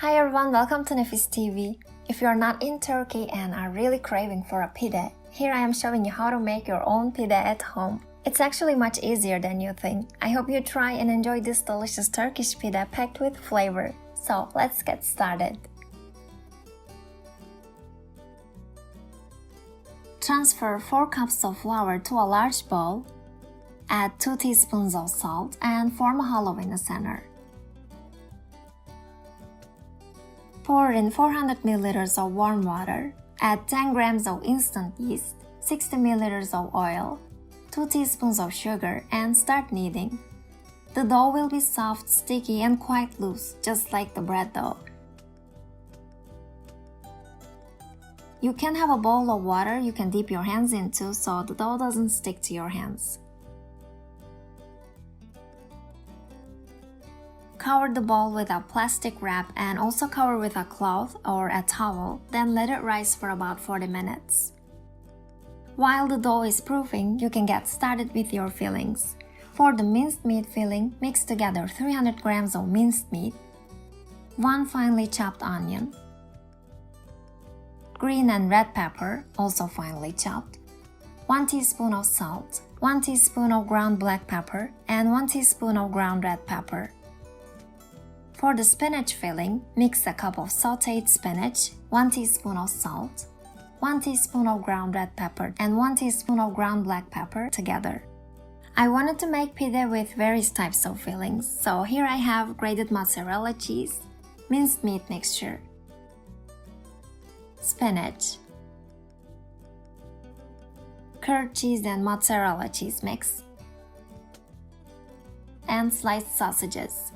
Hi everyone, welcome to Nefis TV. If you are not in Turkey and are really craving for a pide, here I am showing you how to make your own pide at home. It's actually much easier than you think. I hope you try and enjoy this delicious Turkish pide packed with flavor. So let's get started. Transfer 4 cups of flour to a large bowl. Add 2 teaspoons of salt and form a hollow in the center. Pour in 400 ml of warm water. Add 10 grams of instant yeast, 60 ml of oil, 2 teaspoons of sugar, and start kneading. The dough will be soft, sticky, and quite loose, just like the bread dough. You can have a bowl of water you can dip your hands into so the dough doesn't stick to your hands. Cover the bowl with a plastic wrap and also cover with a cloth or a towel, then let it rise for about 40 minutes. While the dough is proofing, you can get started with your fillings. For the minced meat filling, mix together 300 grams of minced meat, 1 finely chopped onion, green and red pepper, also finely chopped, 1 teaspoon of salt, 1 teaspoon of ground black pepper, and 1 teaspoon of ground red pepper. For the spinach filling, mix a cup of sauteed spinach, 1 teaspoon of salt, 1 teaspoon of ground red pepper, and 1 teaspoon of ground black pepper together. I wanted to make pide with various types of fillings, so here I have grated mozzarella cheese, minced meat mixture, spinach, curd cheese and mozzarella cheese mix, and sliced sausages.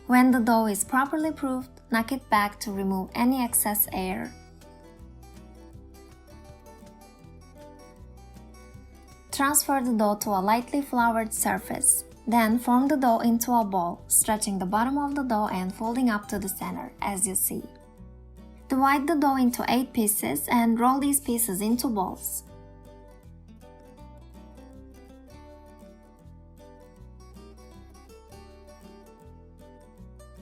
When the dough is properly proofed, knock it back to remove any excess air. Transfer the dough to a lightly floured surface. Then form the dough into a ball, stretching the bottom of the dough and folding up to the center, as you see. Divide the dough into 8 pieces and roll these pieces into balls.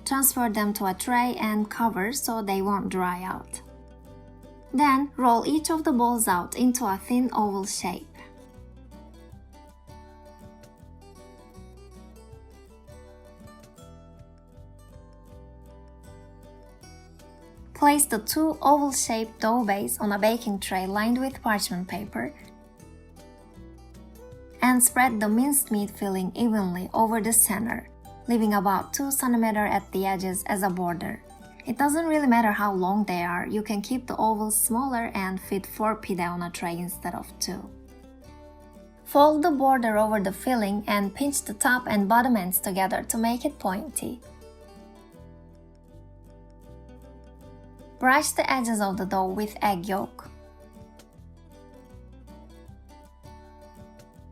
Transfer them to a tray and cover so they won't dry out. Then roll each of the balls out into a thin oval shape. Place the 2 oval-shaped dough base on a baking tray lined with parchment paper and spread the minced meat filling evenly over the center, leaving about 2 cm at the edges as a border. It doesn't really matter how long they are, you can keep the ovals smaller and fit 4 pide on a tray instead of 2. Fold the border over the filling and pinch the top and bottom ends together to make it pointy. Brush the edges of the dough with egg yolk.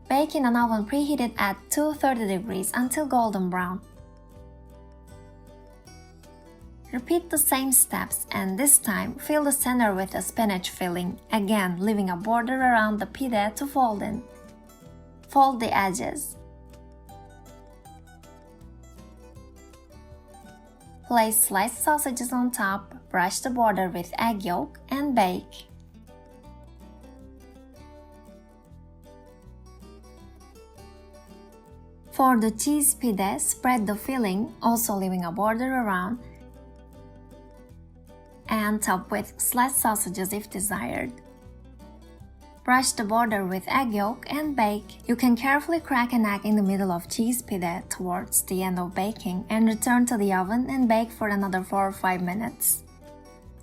Bake in an oven preheated at 230 degrees until golden brown. Repeat the same steps and this time fill the center with a spinach filling, again leaving a border around the pide to fold in. Fold the edges. Place sliced sausages on top, brush the border with egg yolk and bake. For the cheese pide, spread the filling, also leaving a border around, and top with sliced sausages if desired. Brush the border with egg yolk and bake. You can carefully crack an egg in the middle of cheese pide towards the end of baking and return to the oven and bake for another 4 or 5 minutes.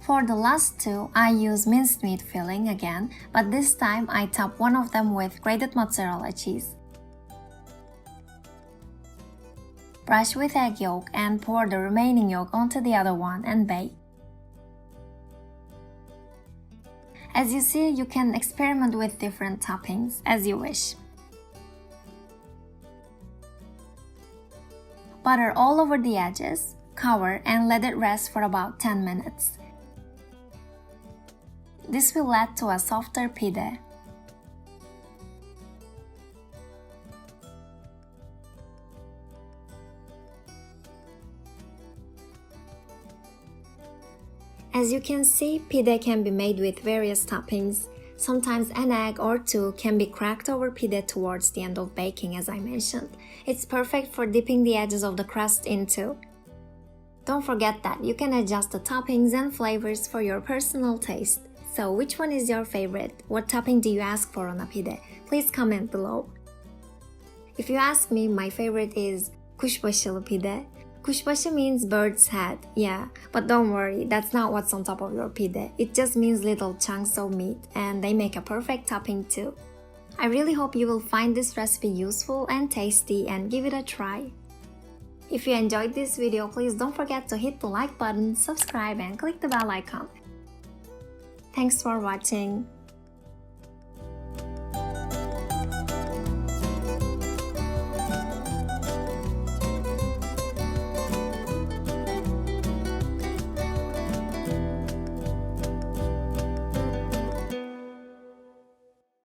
For the last 2, I use minced meat filling again, but this time I top one of them with grated mozzarella cheese. Brush with egg yolk and pour the remaining yolk onto the other one and bake. As you see, you can experiment with different toppings as you wish. Butter all over the edges, cover and let it rest for about 10 minutes. This will lead to a softer pide. As you can see, pide can be made with various toppings. Sometimes an egg or two can be cracked over pide towards the end of baking, as I mentioned. It's perfect for dipping the edges of the crust into. Don't forget that you can adjust the toppings and flavors for your personal taste. So which one is your favorite? What topping do you ask for on a pide? Please comment below. If you ask me, my favorite is kuşbaşılı pide. Kuşbaşı means bird's head, yeah, but don't worry, that's not what's on top of your pide. It just means little chunks of meat, and they make a perfect topping too. I really hope you will find this recipe useful and tasty and give it a try. If you enjoyed this video, please don't forget to hit the like button, subscribe and click the bell icon. Thanks for watching.